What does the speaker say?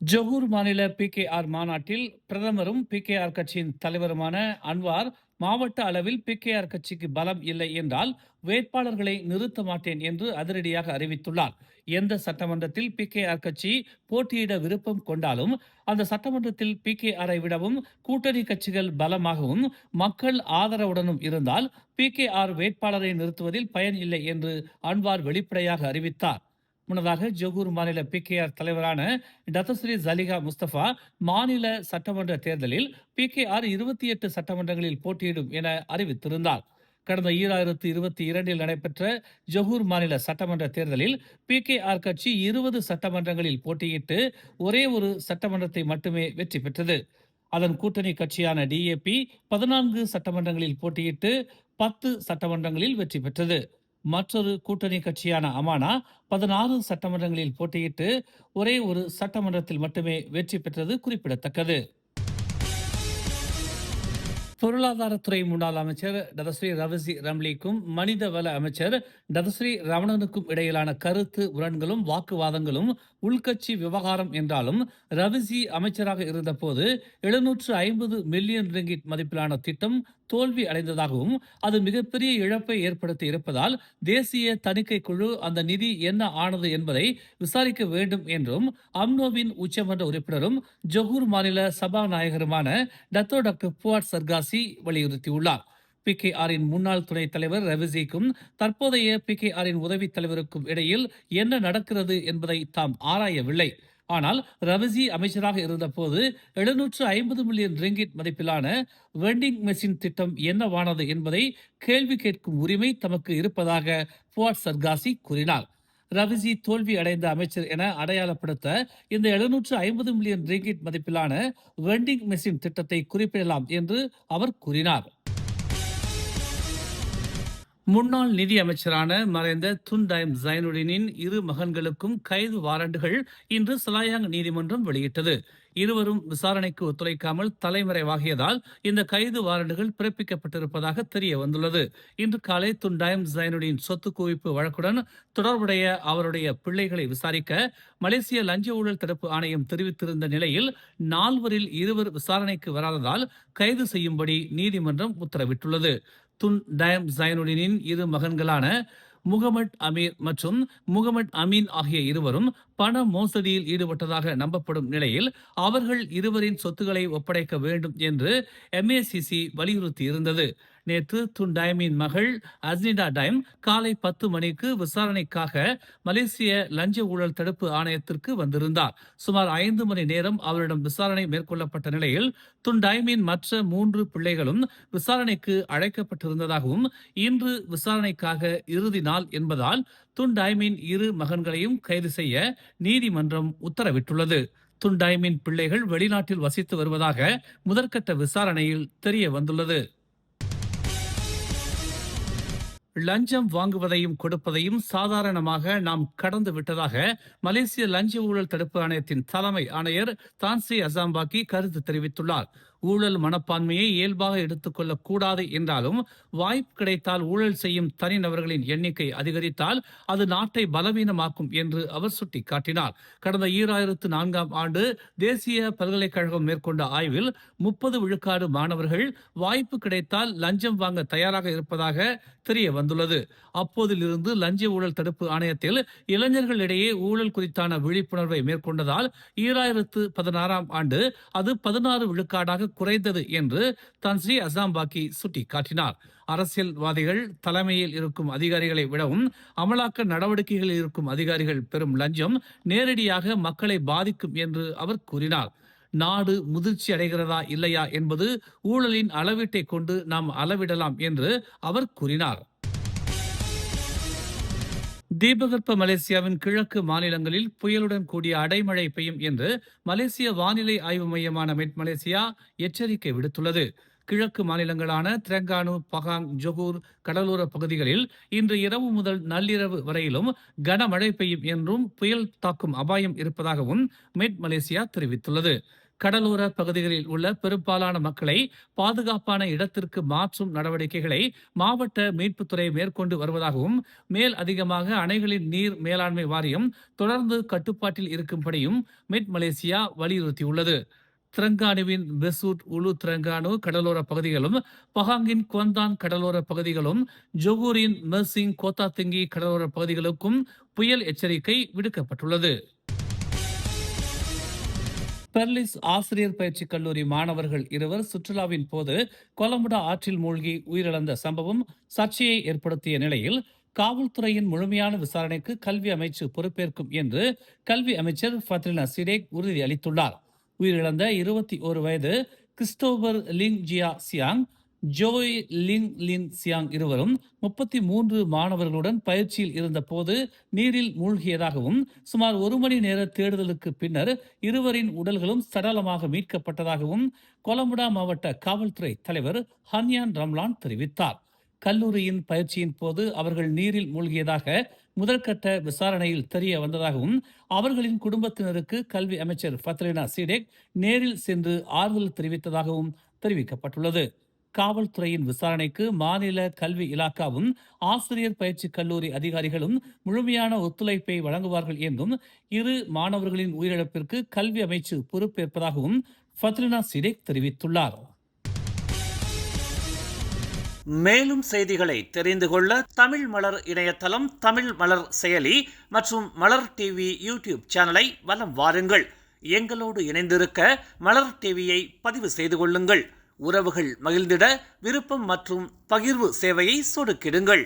Johor மாநில PKR மாநாட்டில் பிரதமரும் PKR கட்சியின் தலைவருமான அன்வார் மாவட்ட அளவில் PKR கட்சிக்கு பலம் இல்லை என்றால் வேட்பாளர்களை நிறுத்த மாட்டேன் என்று அதிரடியாக அறிவித்துள்ளார். எந்த சட்டமன்றத்தில் PKR கட்சி போட்டியிட விருப்பம் கொண்டாலும் அந்த சட்டமன்றத்தில் PKRஐ விடவும் கூட்டணி கட்சிகள் பலமாகவும் மக்கள் ஆதரவுடனும் இருந்தால் PKR வேட்பாளரை நிறுத்துவதில் பயன் இல்லை என்று அன்வார் வெளிப்படையாக அறிவித்தார். முன்னதாக ஜொகூர் மாநில PKR தலைவரான டத்தஸ்ரீ ஜலிகா முஸ்தபா மாநில சட்டமன்ற தேர்தலில் PKR 28 சட்டமன்றங்களில் போட்டியிடும் என அறிவித்திருந்தார். கடந்த 2022 நடைபெற்ற ஜொகூர் மாநில சட்டமன்ற தேர்தலில் PKR கட்சி 20 சட்டமன்றங்களில் போட்டியிட்டு ஒரே ஒரு சட்டமன்றத்தை மட்டுமே வெற்றி பெற்றது. அதன் கூட்டணி கட்சியான DAP 14 சட்டமன்றங்களில் போட்டியிட்டு 10 சட்டமன்றங்களில் வெற்றி பெற்றது. மற்றொரு கூட்டணி கட்சியான அமானா 16 சட்டமன்றங்களில் போட்டியிட்டு ஒரே ஒரு சட்டமன்றத்தில் மட்டுமே வெற்றி பெற்றது குறிப்பிடத்தக்கது. பொருளாதாரத்துறை முன்னாள் அமைச்சர் டதஸ்ரீ ரவசி ரம்லிக்கும் மனிதவள அமைச்சர் டதஸ்ரீ ரமணனுக்கும் இடையிலான கருத்து முரண்களும் வாக்குவாதங்களும் உள்கட்சி விவகாரம் என்றாலும் ரவிசி அமைச்சராக இருந்தபோது 750 மில்லியன் ரிங்கிட் மதிப்பிலான திட்டம் தோல்வி அடைந்ததாகவும் அது மிகப்பெரிய இழப்பை ஏற்படுத்தி இருப்பதால் தேசிய தணிக்கை குழு அந்த நிதி என்ன ஆனது என்பதை விசாரிக்க வேண்டும் என்றும் அம்னோவின் உச்சமன்ற உறுப்பினரும் ஜொகூர் மாநில சபாநாயகருமான டாக்டர் புவாட் சர்காசி வலியுறுத்தியுள்ளார். PKRின் முன்னாள் துணைத் தலைவர் ரவிசிக்கும் தற்போதைய PKRின் உதவித் தலைவருக்கும் இடையில் என்ன நடக்கிறது என்பதை தாம் ஆராயவில்லை. ஆனால் ரவிசி அமைச்சராக இருந்தபோது 750 மில்லியன் ரிங்கிட் மதிப்பிலான வெண்டிங் மெஷின் திட்டம் என்னவானது என்பதை கேள்வி கேட்கும் உரிமை தமக்கு இருப்பதாக புவாட் சர்காசி கூறினார். ரவிசி தோல்வி அடைந்த அமைச்சர் என அடையாளப்படுத்த இந்த 750 மில்லியன் ரிங்கிட் மதிப்பிலான வெண்டிங் மெஷின் திட்டத்தை குறிப்பிடலாம் என்று அவர் கூறினார். முன்னாள் நிதி அமைச்சரான மறைந்த துன் டைம் ஜைனுடீனின் இரு மகன்களுக்கும் கைது வாரண்டுகள் இன்று சலாயாங் நீதிமன்றம் வெளியிட்டது. இருவரும் விசாரணைக்கு ஒத்துழைக்காமல் தலைமறைவாகியதால் இந்த கைது வாரண்டுகள் பிறப்பிக்கப்பட்டிருப்பதாக தெரிய வந்துள்ளது. இன்று காலை துன் டைம் ஜைனுடீன் சொத்து குவிப்பு வழக்குடன் தொடர்புடைய அவருடைய பிள்ளைகளை விசாரிக்க மலேசிய லஞ்ச ஊழல் தடுப்பு ஆணையம் தெரிவித்திருந்த நிலையில் 4வரில் 2 விசாரணைக்கு வராததால் கைது செய்யும்படி நீதிமன்றம் உத்தரவிட்டுள்ளது. துன் டைம் ஜைனுடீனின் இரு மகன்களான முகமட் அமீர் மற்றும் முகமட் அமீன் ஆகிய இருவரும் பண மோசடியில் ஈடுபட்டதாக நம்பப்படும் நிலையில் அவர்கள் இருவரின் சொத்துக்களை ஒப்படைக்க வேண்டும் என்று MACC வலியுறுத்தியிருந்தது. நேற்று துன் டைமின் மகள் அஸ்னிடா டைம் காலை 10 மணிக்கு விசாரணைக்காக மலேசிய லஞ்ச ஊழல் தடுப்பு ஆணையத்திற்கு வந்திருந்தார். சுமார் 5 மணி நேரம் அவரிடம் விசாரணை மேற்கொள்ளப்பட்ட நிலையில் துன் டைமின் மற்ற 3 பிள்ளைகளும் விசாரணைக்கு அழைக்கப்பட்டிருந்ததாகவும் இன்று விசாரணைக்காக இறுதி நாள் என்பதால் துன் டைமின் இரு மகன்களையும் கைது செய்ய நீதிமன்றம் உத்தரவிட்டுள்ளது. துன் டைமின் பிள்ளைகள் வெளிநாட்டில் வசித்து வருவதாக முதற்கட்ட விசாரணையில் தெரிய வந்துள்ளது. லஞ்சம் வாங்குவதையும் கொடுப்பதையும் சாதாரணமாக நாம் கடந்து விட்டதாக மலேசிய லஞ்ச ஊழல் தடுப்பு ஆணையத்தின் தலைமை ஆணையர் தான்ஸ்ரீ அசாம்பாக்கி கருத்து தெரிவித்துள்ளார். ஊழல் மனப்பான்மையை இயல்பாக எடுத்துக்கொள்ளக் கூடாது என்றாலும் வாய்ப்பு கிடைத்தால் ஊழல் செய்யும் தனிநபர்களின் எண்ணிக்கை அதிகரித்தால் அது நாட்டை பலவீனமாக்கும் என்று அவர் சுட்டிக்காட்டினார். கடந்த 2004ஆம் ஆண்டு தேசிய பல்கலைக்கழகம் மேற்கொண்ட ஆய்வில் 30 விழுக்காடு மாணவர்கள் வாய்ப்பு கிடைத்தால் லஞ்சம் வாங்க தயாராக இருப்பதாக தெரிய வந்துள்ளது. அப்போதிலிருந்து லஞ்ச ஊழல் தடுப்பு ஆணையத்தில் இளைஞர்களிடையே ஊழல் குறித்தான விழிப்புணர்வை மேற்கொண்டதால் 2016ஆம் ஆண்டு அது 16 விழுக்காடாக குறைந்தது என்று தான்ஸ்ரீ அசாம்பாக்கி சுட்டிக்காட்டினார். அரசியல்வாதிகள் தலைமையில் இருக்கும் அதிகாரிகளை விடவும் அமலாக்க நடவடிக்கைகளில் இருக்கும் அதிகாரிகள் பெறும் லஞ்சம் நேரடியாக மக்களை பாதிக்கும் என்று அவர் கூறினார். நாடு முதிர்ச்சி அடைகிறதா இல்லையா என்பது ஊழலின் அளவீட்டை கொண்டு நாம் அளவிடலாம் என்று அவர் கூறினார். தீபகற்ப மலேசியாவின் கிழக்கு மாநிலங்களில் புயலுடன் கூடிய அடைமழை பெய்யும் என்று மலேசிய வானிலை ஆய்வு மையமான மெட் மலேசியா எச்சரிக்கை விடுத்துள்ளது. கிழக்கு மாநிலங்களான திரங்கானு, பகாங், ஜொகூர் கடலோர பகுதிகளில் இன்று இரவு முதல் நள்ளிரவு வரையிலும் கனமழை பெய்யும் என்றும் புயல் தாக்கும் அபாயம் இருப்பதாகவும் மெட் மலேசியா தெரிவித்துள்ளது. கடலோர பகுதிகளில் உள்ள பெரும்பாலான மக்களை பாதுகாப்பான இடத்திற்கு மாற்றும் நடவடிக்கைகளை மாவட்ட மீட்புத்துறை மேற்கொண்டு வருவதாகவும், மேல் அதிகமாக அணைகளின் நீர் மேலாண்மை வாரியம் தொடர்ந்து கட்டுப்பாட்டில் இருக்கும்படியும் மெட் மலேசியா வலியுறுத்தியுள்ளது. திரங்கானுவின் பெசூட் உலு திரங்கானு கடலோர பகுதிகளும், பஹாங்கின் குவந்தான் கடலோர பகுதிகளும், ஜொகூரின் மெர்சிங் கோத்தாத்திங்கி கடலோர பகுதிகளுக்கும் புயல் எச்சரிக்கை விடுக்கப்பட்டுள்ளது. பெர்லிஸ் ஆசிரியர் பயிற்சி கல்லூரி மாணவர்கள் இருவர் சுற்றுலாவின் போது கொலம்புடா ஆற்றில் மூழ்கி உயிரிழந்த சம்பவம் சர்ச்சையை ஏற்படுத்திய நிலையில், காவல்துறையின் முழுமையான விசாரணைக்கு கல்வி அமைச்சு பொறுப்பேற்கும் என்று கல்வி அமைச்சர் ஃபத்ரினா சிடேக் உறுதியளித்துள்ளார். உயிரிழந்த 21 வயது கிறிஸ்டோபர் லிங் ஜியா சியாங், ஜோய் லிங் லின் சியாங் இருவரும் 33 மாணவர்களுடன் பயிற்சியில் இருந்த போது நீரில் மூழ்கியதாகவும், சுமார் 1 மணி நேர தேடுதலுக்கு பின்னர் இருவரின் உடல்களும் சடலமாக மீட்கப்பட்டதாகவும் கொலம்புடா மாவட்ட காவல்துறை தலைவர் ஹன்யான் ரம்லான் தெரிவித்தார். கல்லூரியின் பயிற்சியின் போது அவர்கள் நீரில் மூழ்கியதாக முதற்கட்ட விசாரணையில் தெரிய வந்ததாகவும், அவர்களின் குடும்பத்தினருக்கு கல்வி அமைச்சர் ஃபத்ரினா சிடேக் நேரில் சென்று ஆறுதல் தெரிவித்ததாகவும் தெரிவிக்கப்பட்டுள்ளது. காவல்துறையின் விசாரணைக்கு மாநில கல்வி இலாக்காவும் ஆசிரியர் பயிற்சி கல்லூரி அதிகாரிகளும் முழுமையான ஒத்துழைப்பை வழங்குவார்கள் என்றும், இரு மாணவர்களின் உயிரிழப்பிற்கு கல்வி அமைச்சு பொறுப்பேற்பதாகவும் ஃபத்ரினா சிடேக் தெரிவித்துள்ளார். மேலும் செய்திகளை தெரிந்து கொள்ள தமிழ் மலர் இணையதளம், தமிழ் மலர் செயலி மற்றும் மலர் டிவி யூடியூப் சேனலை வலம் வாருங்கள். எங்களோடு இணைந்திருக்க மலர் டிவியை பதிவு செய்து கொள்ளுங்கள். உறவுகள் மகிழ்ந்திட விருப்பம் மற்றும் பகிர்வு சேவையை சொடுக்கிடுங்கள்.